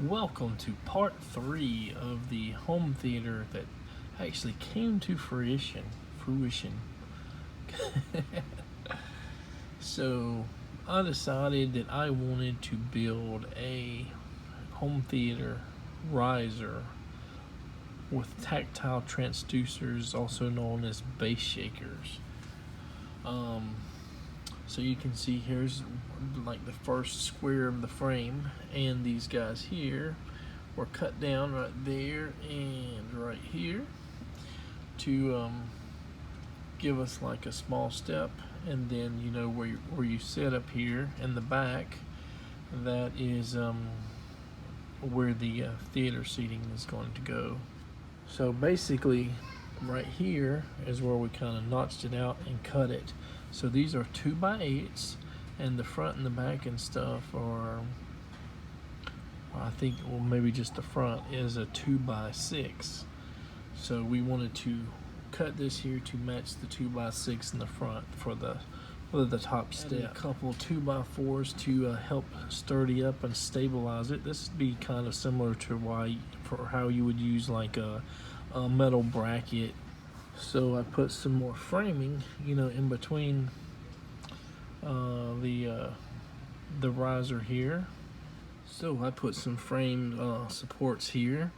Welcome to part 3 of the home theater that actually came to fruition. So I decided that I wanted to build a home theater riser with tactile transducers, also known as bass shakers. So you can see here's like the first square of the frame, and these guys here were cut down right there and right here to give us like a small step, and then where you sit up here in the back, that is where the theater seating is going to go. So basically right here is where we kind of notched it out and cut it. So these are 2x8s, and the front and the back and stuff are, I think, well, maybe just the front is a 2x6. So we wanted to cut this here to match the 2x6 in the front for the top step. Add a couple 2x4s to help sturdy up and stabilize it. This would be kind of similar to how you would use like a metal bracket. So I put some more framing, in between the riser here. So I put some frame supports here,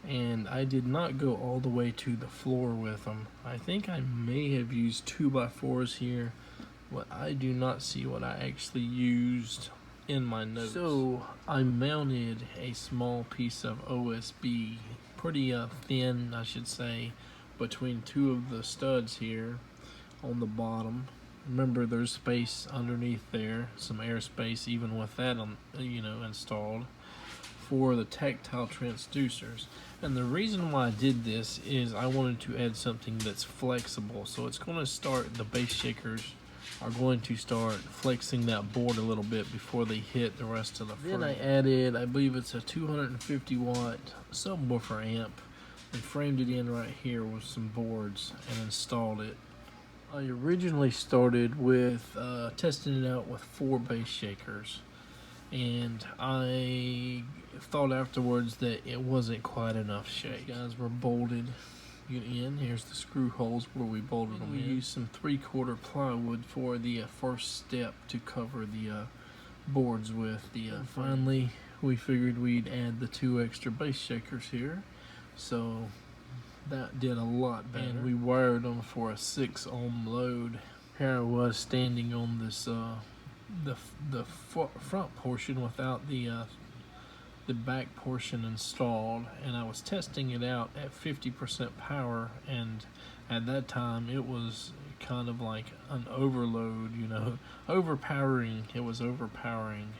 and I did not go all the way to the floor with them. I think I may have used 2x4s here, but I do not see what I actually used in my notes. So I mounted a small piece of OSB, pretty thin, I should say, between two of the studs here on the bottom. Remember, there's space underneath there, some airspace even with that installed, for the tactile transducers. And the reason why I did this is I wanted to add something that's flexible. So it's going to start, the bass shakers are going to start flexing that board a little bit before they hit the rest of the frame. Then I added, I believe it's a 250 watt subwoofer amp, and framed it in right here with some boards and installed it. I originally started with testing it out with 4 bass shakers, and I thought afterwards that it wasn't quite enough shake. These guys were bolted in. Here's the screw holes where we bolted them in. We used some 3/4 plywood for the first step to cover the boards with. Finally, we figured we'd add the 2 extra bass shakers here. So that did a lot better. And we wired them for a 6 ohm load. Here I was standing on this the front portion without the back portion installed, and I was testing it out at 50% power, and at that time it was kind of like an overload, overpowering. It was overpowering.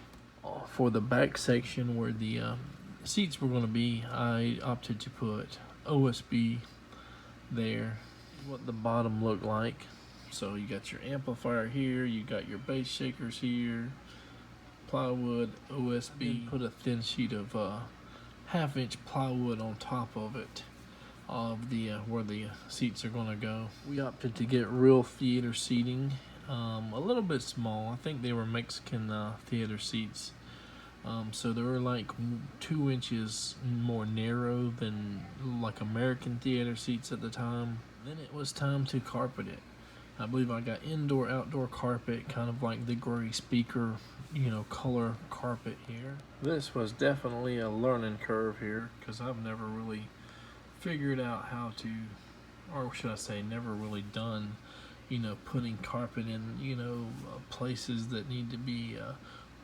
For the back section where the seats were going to be, I opted to put OSB there. What the bottom looked like. So you got your amplifier here, you got your bass shakers here, plywood, OSB. Put a thin sheet of 1/2 inch plywood on top of it, of the where the seats are going to go. We opted to get real theater seating, a little bit small. I think they were Mexican theater seats. So they were like 2 inches more narrow than like American theater seats at the time. Then it was time to carpet it. I believe I got indoor outdoor carpet, kind of like the gray speaker, color carpet here. This was definitely a learning curve here, because I've never really figured out how to, or should I say never really done, putting carpet in, places that need to be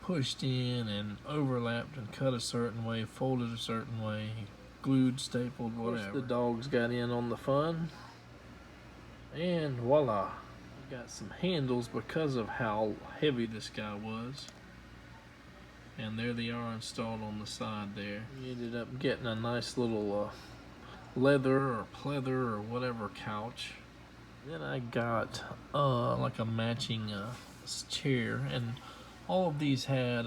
pushed in and overlapped and cut a certain way, folded a certain way, glued, stapled, whatever. The dogs got in on the fun, and voila, got some handles because of how heavy this guy was, and there they are installed on the side there. We ended up getting a nice little leather or pleather or whatever couch. Then I got like a matching chair, and all of these had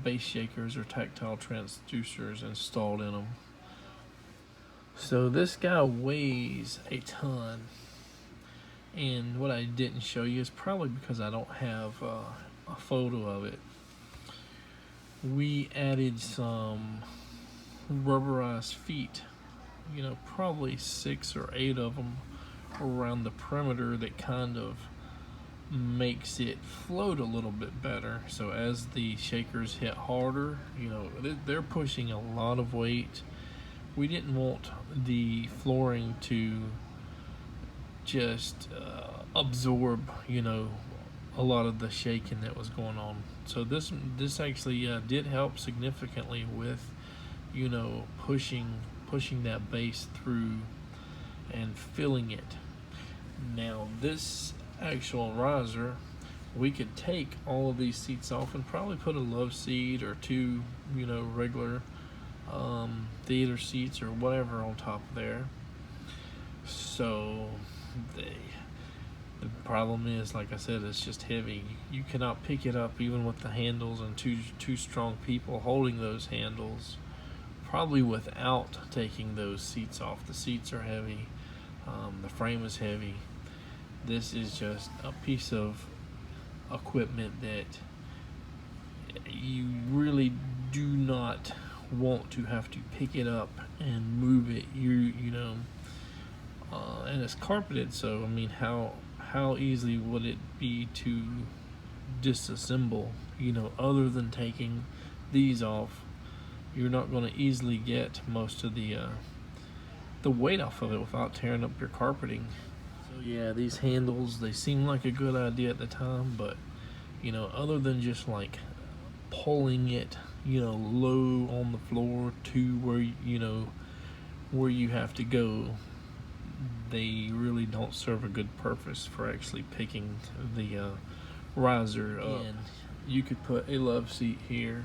bass shakers or tactile transducers installed in them. So this guy weighs a ton, and what I didn't show you is probably because I don't have a photo of it. We added some rubberized feet, probably 6 or 8 of them around the perimeter that kind of makes it float a little bit better. So as the shakers hit harder, they're pushing a lot of weight. We didn't want the flooring to just absorb, a lot of the shaking that was going on. So this actually did help significantly with, pushing that base through and filling it. Now this actual riser, we could take all of these seats off and probably put a love seat or two, regular theater seats or whatever on top of there. So the problem is, like I said, it's just heavy. You cannot pick it up even with the handles and two strong people holding those handles, probably without taking those seats off. The seats are heavy. The frame is heavy. This is just a piece of equipment that you really do not want to have to pick it up and move it. And it's carpeted, so I mean, how easy would it be to disassemble? Other than taking these off, you're not going to easily get most of the weight off of it without tearing up your carpeting. So yeah, these handles, they seem like a good idea at the time, but other than just like pulling it, low on the floor to where you have to go, they really don't serve a good purpose for actually picking the riser up. And you could put a love seat here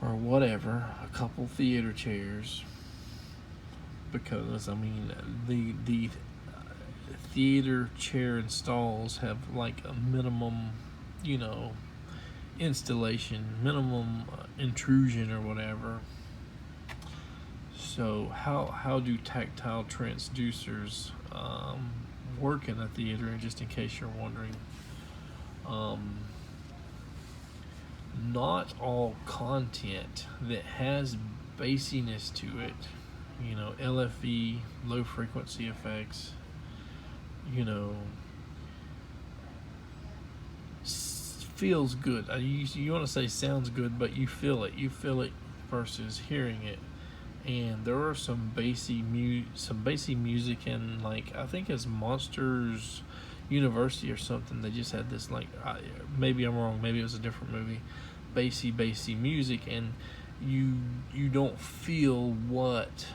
or whatever, a couple theater chairs, because I mean the theater chair installs have like a minimum, installation, minimum intrusion or whatever. So how do tactile transducers work in a theater? Just in case you're wondering, not all content that has bassiness to it, LFE, low frequency effects, feels good. You want to say sounds good, but you feel it versus hearing it. And there are some bassy music in, like, I think it's Monsters University or something. They just had this, like, maybe I'm wrong, maybe it was a different movie, bassy music, and you don't feel what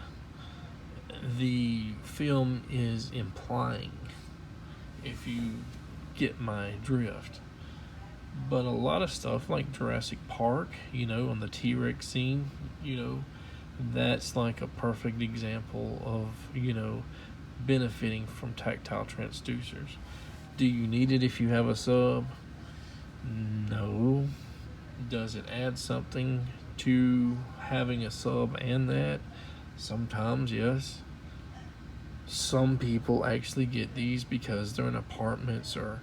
the film is implying, if you get my drift. But a lot of stuff like Jurassic Park, on the T-Rex scene, that's like a perfect example of, benefiting from tactile transducers. Do you need it if you have a sub? No. Does it add something to having a sub and that? Sometimes, yes. Some people actually get these because they're in apartments or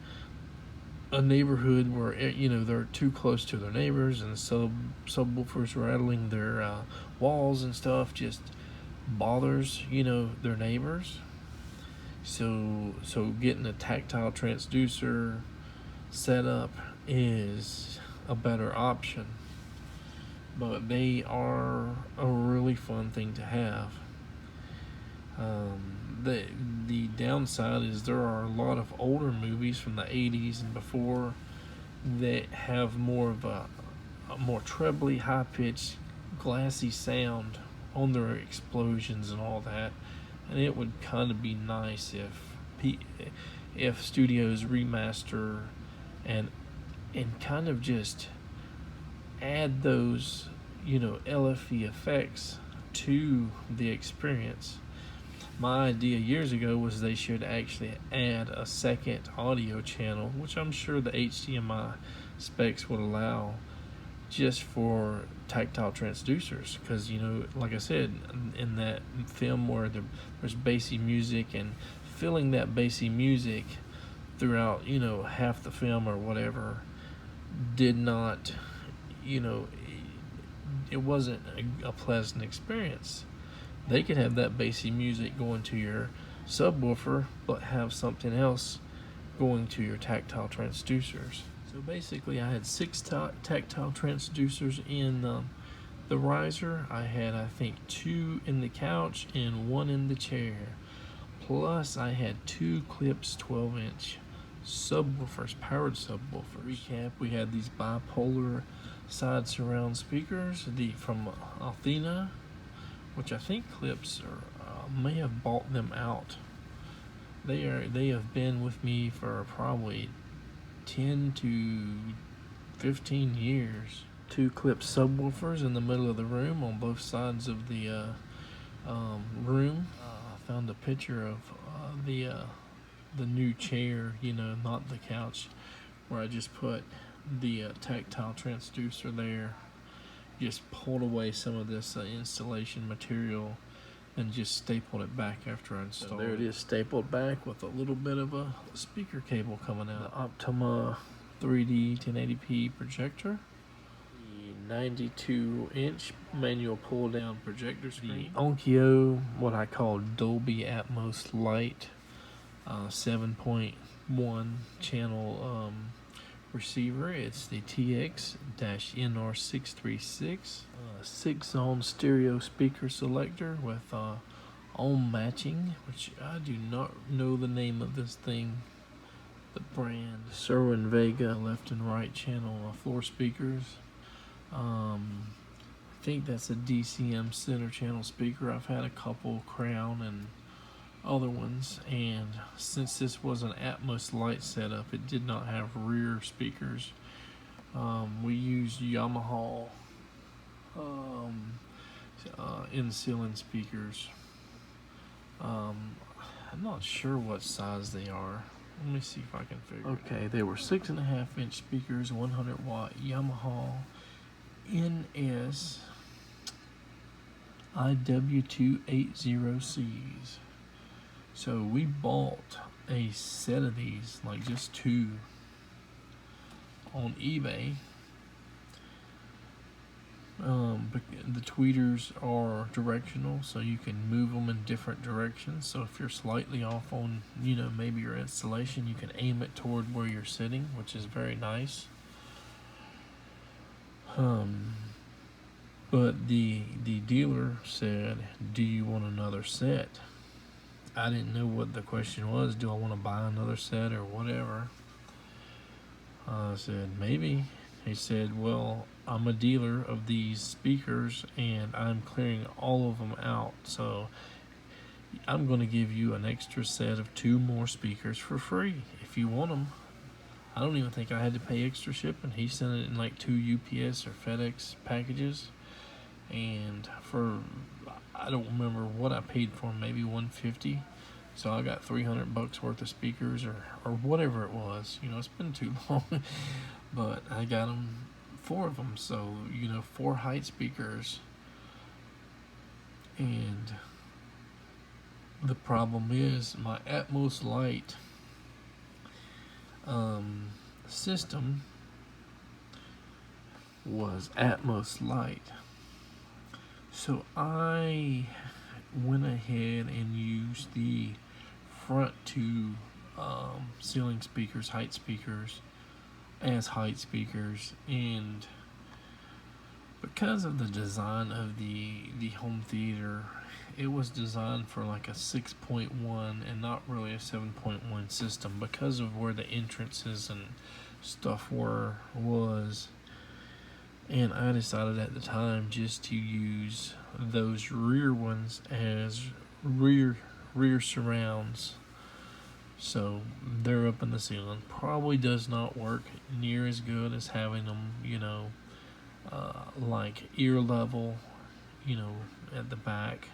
a neighborhood where they're too close to their neighbors, and subwoofers rattling their walls and stuff just bothers their neighbors. So getting a tactile transducer setup is a better option, but they are a really fun thing to have. The downside is there are a lot of older movies from the 80s and before that have more of a more trebly, high-pitched, glassy sound on their explosions and all that, and it would kind of be nice if studios remaster and kind of just add those LFE effects to the experience. My idea years ago was they should actually add a second audio channel, which I'm sure the HDMI specs would allow, just for tactile transducers, because like I said, in that film where there's bassy music, and filling that bassy music throughout half the film or whatever did not it wasn't a pleasant experience. They could have that bassy music going to your subwoofer, but have something else going to your tactile transducers. So basically, I had 6 tactile transducers in the riser. I had, I think, 2 in the couch and 1 in the chair. Plus, I had 2 clips 12-inch subwoofers, powered subwoofers. Recap: we had these bipolar side surround speakers, from Athena, which I think Clips may have bought them out. They have been with me for probably 10 to 15 years. 2 Clips subwoofers in the middle of the room on both sides of the room. I found a picture of the new chair, not the couch, where I just put the tactile transducer there, just pulled away some of this installation material and just stapled it back after I installed it. There it is, stapled back with a little bit of a speaker cable coming out. The Optima 3D 1080p projector, the 92-inch manual pull-down projector screen, the Onkyo, what I call Dolby Atmos Light 7.1 channel receiver. It's the TX-NR636, 6-zone stereo speaker selector with ohm matching, which I do not know the name of this thing, the brand. Serwin Vega left and right channel floor speakers. I think that's a DCM center channel speaker. I've had a couple Crown and other ones, and since this was an Atmos Light setup, it did not have rear speakers. We used Yamaha in-ceiling speakers. I'm not sure what size they are. Let me see if I can figure it out. Okay, they were 6.5-inch speakers, 100 watt Yamaha NS IW280Cs. So we bought a set of these, like just 2, on eBay. The tweeters are directional, so you can move them in different directions. So if you're slightly off on, maybe your installation, you can aim it toward where you're sitting, which is very nice. But the dealer said, "Do you want another set?" I didn't know what the question was. Do I want to buy another set or whatever? I said, maybe. He said, well, I'm a dealer of these speakers and I'm clearing all of them out. So I'm going to give you an extra set of 2 more speakers for free if you want them. I don't even think I had to pay extra shipping. He sent it in like 2 UPS or FedEx packages. And I don't remember what I paid for them, maybe $150. So I got $300 worth of speakers or whatever it was. It's been too long, but I got them, 4 of them. So 4 height speakers. And the problem is my Atmos Light system was Atmos Light. So I went ahead and used the front 2 ceiling speakers, height speakers, as height speakers, and because of the design of the home theater, it was designed for like a 6.1 and not really a 7.1 system because of where the entrances and stuff was. And I decided at the time just to use those rear ones as rear surrounds. So they're up in the ceiling. Probably does not work near as good as having them, like ear level, at the back.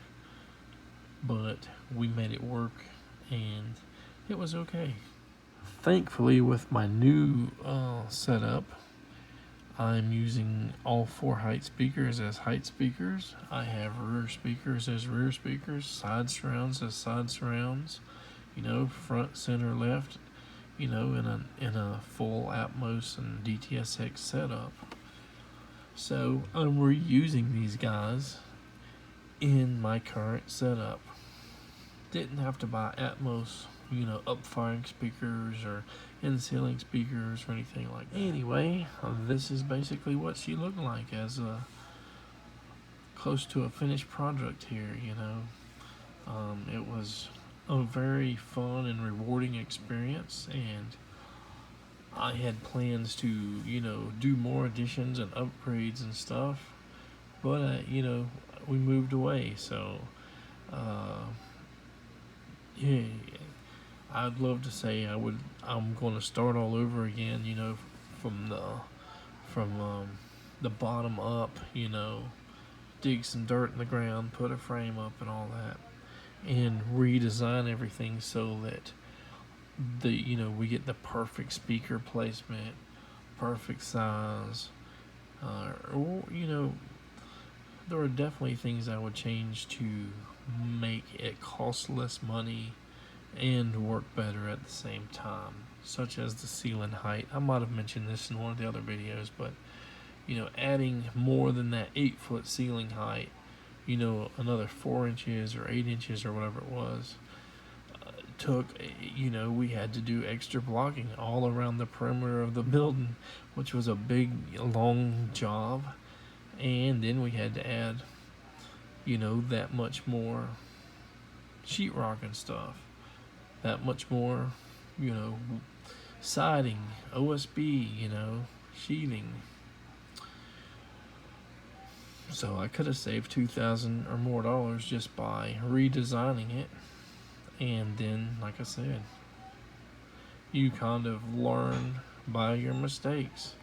But we made it work and it was okay. Thankfully, with my new setup, I'm using all 4 height speakers as height speakers. I have rear speakers as rear speakers, side surrounds as side surrounds, front, center, left, in a full Atmos and DTSX setup. So I'm reusing these guys in my current setup. Didn't have to buy Atmos, up-firing speakers or in-ceiling speakers or anything like that. Anyway, this is basically what she looked like as a close to a finished product here. It was a very fun and rewarding experience, and I had plans to, do more additions and upgrades and stuff, but we moved away, so yeah, I'd love to say I'm going to start all over again, from the bottom up, dig some dirt in the ground, put a frame up and all that, and redesign everything so that we get the perfect speaker placement, perfect size, or there are definitely things I would change to make it cost less money and work better at the same time, such as the ceiling height. I might have mentioned this in one of the other videos, but adding more than that 8-foot ceiling height, another 4 inches or 8 inches or whatever it was, took, we had to do extra blocking all around the perimeter of the building, which was a big, long job. And then we had to add, that much more sheetrock and stuff, that much more, siding, OSB, sheathing. So I could have saved $2,000 or more just by redesigning it. And then, like I said, you kind of learn by your mistakes.